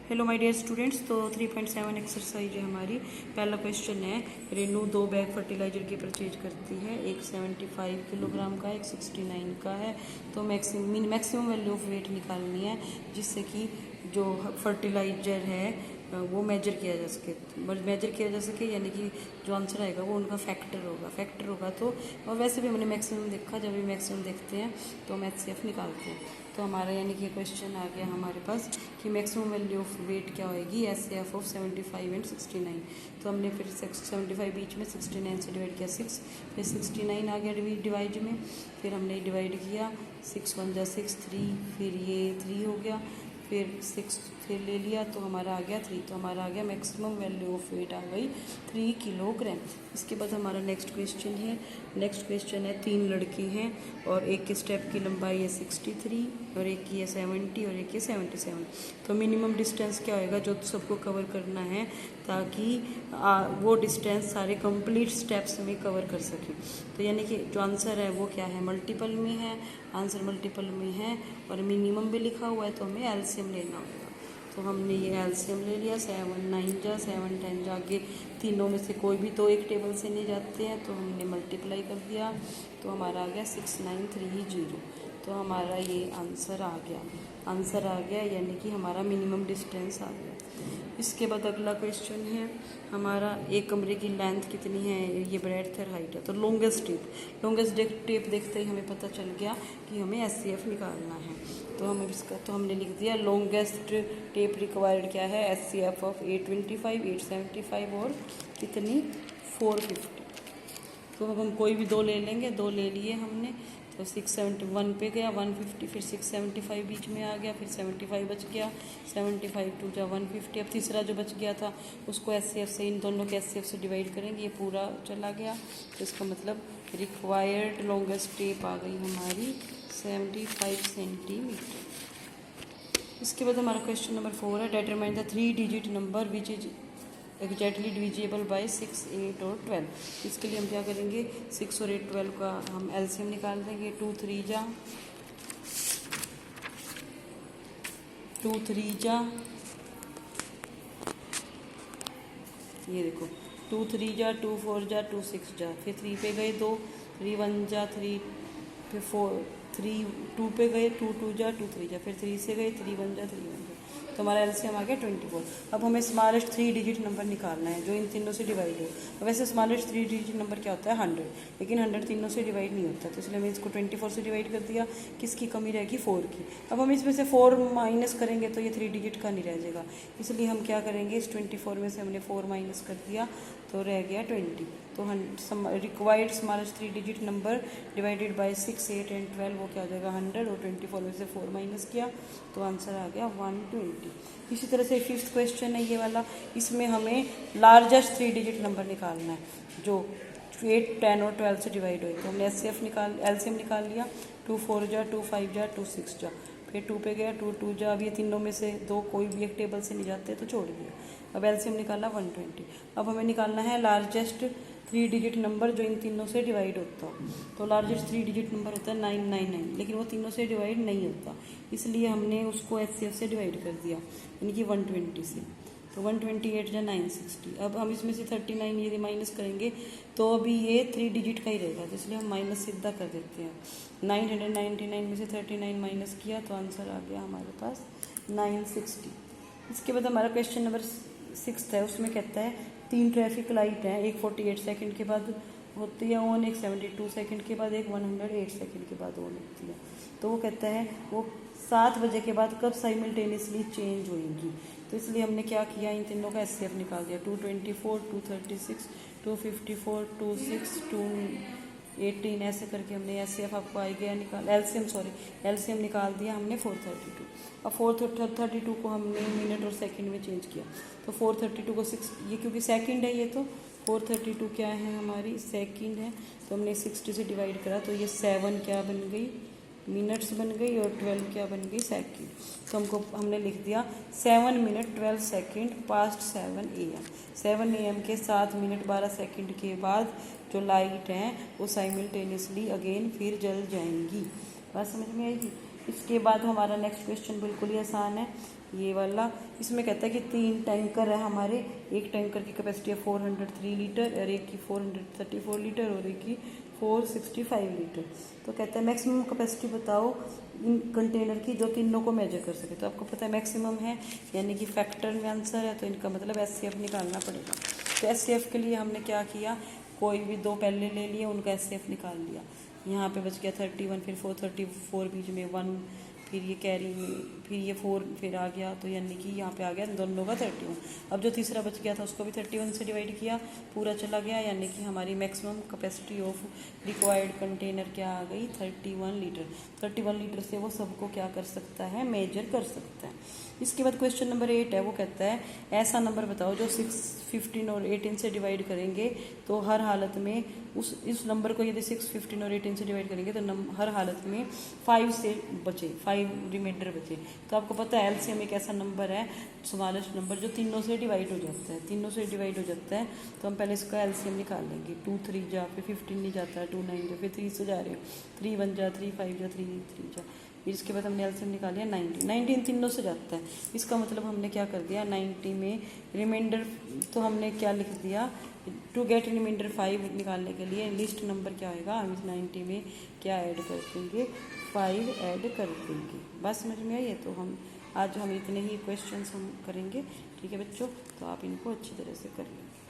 Hello my dear students. तो 3.7 exercise है हमारी। पहला क्वेश्चन है, रेनू 2 बैग फर्टिलाइजर की परचेज करती है। एक 75 किलोग्राम का, एक 69 का है। तो मैक्सिमम वैल्यू ऑफ वेट निकालनी है जिससे कि जो फर्टिलाइजर है वो मेजर किया जा सके यानी कि जो आंसर आएगा वो उनका फैक्टर होगा। तो और वैसे भी हमने मैक्सिमम देखा, जब भी मैक्सिमम देखते हैं तो हम HCF निकालते हैं। तो हमारा यानी कि क्वेश्चन आ गया हमारे पास कि मैक्सिमम वैल्यू ऑफ वेट क्या होएगी, HCF ऑफ 75 एंड 69। तो हमने फिर 75 बीच में 69 से डिवाइड किया 6, फिर 69 आ गया डिवाइड में, फिर हमने डिवाइड किया 6 1 जा 6 3, फिर ये 3 हो गया, फिर 6 फिर ले लिया तो हमारा आ गया 3। तो हमारा आ गया मैक्सिमम वैल्यू ऑफ वेट आ गई 3 किलोग्राम। इसके बाद हमारा नेक्स्ट क्वेश्चन है 3 लड़के हैं और एक के स्टेप की लंबाई है 63 और एक की है 70 और एक की 77। तो मिनिमम डिस्टेंस क्या होएगा जो सबको कवर करना है ताकि वो डिस्टेंस सारे कंप्लीट स्टेप्स में कवर कर सकें। तो यानी कि जो आंसर है वो क्या है, मल्टीपल में है, आंसर मल्टीपल में है और मिनिमम भी लिखा हुआ है तो हमें एलसीएम लेना होगा। तो हमने ये एलसीएम ले लिया, 7 9 जा 7 10 जा, आगे तीनों में से कोई भी तो एक टेबल से नहीं जाते हैं तो हमने मल्टीप्लाई कर दिया तो हमारा आ गया 6930। तो हमारा ये आंसर आ गया यानी कि हमारा मिनिमम डिस्टेंस आ गया। इसके बाद अगला क्वेश्चन है हमारा, एक कमरे की लेंथ कितनी है, ये ब्रेड्थ और हाइट है। तो लॉन्गेस्ट टेप देखते ही हमें पता चल गया कि हमें HCF निकालना है। तो हमने लिख दिया लॉन्गेस्ट टेप रिक्वायर्ड क्या है, HCF ऑफ 825 875 और कितनी 450। तो अब हम कोई भी दो ले लेंगे, दो ले लिए हमने। तो 671 पे गया 150, फिर 675 बीच में आ गया, फिर 75 बच गया, 75 2 जा 150। अब तीसरा जो बच गया था उसको HCF से, इन दोनों के HCF से डिवाइड करेंगे, ये पूरा चला गया। तो इसका मतलब रिक्वायर्ड लॉन्गेस्ट टेप आ गई हमारी 75 सेंटीमीटर। इसके बाद हमारा क्वेश्चन नंबर 4 है, determine the 3 digit number which is exactly divisible by 6 8 और 12। इसके लिए हम क्या करेंगे, 6 और 8 12 का हम एलसीएम निकाल देंगे। 2 3 जा ये देखो 2 3 जा 2 4 जा 2 6 जा, फिर 3 पे गए 2, 3 1 जा 3, फिर 4 3 2 पे गए 2 2 जा 2 3 जा, फिर 3 से गए 3 1 जा 3 1 जा। तो हमारा एलसीएम आ गया 24। अब हमें स्मॉलेस्ट 3 डिजिट नंबर निकालना है जो इन तीनों से डिवाइड हो। वैसे स्मॉलेस्ट 3 डिजिट नंबर क्या होता है 100, लेकिन 100 तीनों से डिवाइड नहीं होता, तो इसलिए हमने इसको 24 से डिवाइड कर दिया। किसकी कमी रहेगी 4 की। अब हम इसमें से 4 माइनस करेंगे तो ये 3 डिजिट का नहीं रह जाएगा, इसलिए हम क्या करेंगे, इस 24 में से हमने 4 माइनस कर दिया तो रह गया 20। तो required smallest 3 digit number divided by 6 8 and 12 वो क्या हो जाएगा 100, और 24 में से 4 माइनस किया तो आंसर आ गया 120। इसी तरह से 5th क्वेश्चन है ये वाला, इसमें हमें लार्जेस्ट 3 डिजिट नंबर निकालना है जो 8 10 और 12 से डिवाइड हुए। तो हमने एलसीएम निकाल लिया। 2 4 जा 2 5 जा 2 6 जा, फिर 2 पे गया 2 2 जा, अब ये तीनों में से दो कोई भी एक टेबल से नहीं जाते तो छोड़ दिया। अब एलसीएम निकाला 120। अब हमें निकालना है लार्जेस्ट 3 डिजिट नंबर जो इन तीनों से डिवाइड होता हो। तो लार्जेस्ट 3 डिजिट नंबर होता है 999, लेकिन वो तीनों से डिवाइड नहीं होता, इसलिए हमने उसको HCF से डिवाइड कर दिया यानी कि 120 से। तो 128 जा 960। अब हम इसमें से 39 यदि माइनस करेंगे तो अभी ये 3 डिजिट का ही रहेगा, तो इसलिए हम माइनस सीधा कर देते हैं। 999 में से 39 माइनस किया तो आंसर आ गया हमारे पास 960। इसके बाद हमारा क्वेश्चन नंबर 6 है, उसमें कहता है 3 ट्रैफिक लाइट हैं, एक 48 सेकंड के बाद होती है ऑन, एक 72 सेकंड के बाद, एक 108 सेकंड के बाद ऑन होती है। तो वो कहता है वो 7 बजे के बाद कब साइमल्टेनियसली चेंज होएंगी। तो इसलिए हमने क्या किया, इन तीनों का HCF निकाल दिया। 224 236 254 26 218 ऐसे करके हमने HCF आपको आ गया निकाल एलसीएम निकाल दिया हमने 432। अब 432 को हमने मिनट और सेकंड में चेंज किया। तो 432 को 6, ये क्योंकि सेकंड है ये, तो 432 क्या है हमारी सेकंड है, तो हमने 60 से डिवाइड करा तो ये 7 क्या बन गई मिनट्स बन गई और 12 क्या बन गई सेकंड। तो हमने लिख दिया 7 minute 12 second past 7 AM। 7 AM के 7 मिनट 12 सेकंड के बाद जो लाइट हैं वो साइमल्टेनियसली अगेन फिर जल जाएंगी। बात समझ में आएगी। इसके बाद हमारा नेक्स्ट क्वेश्चन बिल्कुल ही आसान है, ये वाला। इसमें कहता है कि 3 टैंकर है हमारे, एक टैंकर की कैपेसिटी है 403 लीटर और एक की 434 लीटर और एक की 465 लीटर। तो कहता है मैक्सिमम कैपेसिटी बताओ इन कंटेनर की जो तीनों को मेजर कर सके। तो आपको पता है मैक्सिमम है यानी कि फैक्टर में आंसर है, तो इनका मतलब SCF निकालना पड़ेगा। तो SCF के लिए हमने क्या किया, कोई भी 2 पहले ले लिए, उनका SCF निकाल लिया। यहाँ पे बच गया 31, फिर 434 बीच में 1, फिर ये कैरी में, फिर ये 4 फिर आ गया, तो यानी कि यहाँ पे आ गया दोनों का 31। अब जो तीसरा बच गया था उसको भी 31 से डिवाइड किया, पूरा चला गया, यानी कि हमारी maximum capacity of required container क्या आ गई, 31 लीटर। 31 लीटर से वो सबको क्या कर सकता है, मेजर कर सकता है। इसके बाद क्वेश्चन नंबर 8 है, वो कहता है ऐसा नंबर बताओ जो 6, 15 और 18 से डिवाइड करेंगे तो हर हालत में इस नंबर को यदि 6, 15 और 18 से डिवाइड करेंगे तो हर हालत में 5 से बचे, 5 रिमाइंडर बचे। तो आपको पता है एलसीएम एक ऐसा नंबर है, स्मॉलेस्ट नंबर जो तीनों से डिवाइड हो जाता है, तीनों से डिवाइड हो जाता है। तो हम पहले इसका एलसीएम निकाल लेंगे। 2 3 जा, फिर 15 नहीं जाता है, 2 9 जा, फिर 3 से जा रहे हो, 3 1 जा, 3 5 जा, 3 3 जा, फिर इसके बाद हमने एलसीएम निकाल लिया 90। 90 इन तीनों से जाता है, इसका मतलब हमने क्या कर दिया, 90 में रिमाइंडर तो हमने क्या लिख दिया, टू गेट रिमाइंडर 5 निकालने के लिए लिस्ट नंबर क्या होगा, हम इस 90 में क्या ऐड कर देंगे, 5 ऐड कर देंगे। बस समझ में आई है। तो हम आज इतने ही क्वेश्चंस हम करेंगे, ठीक है बच्चों, तो आप इनको अच्छी तरह से कर लेंगे।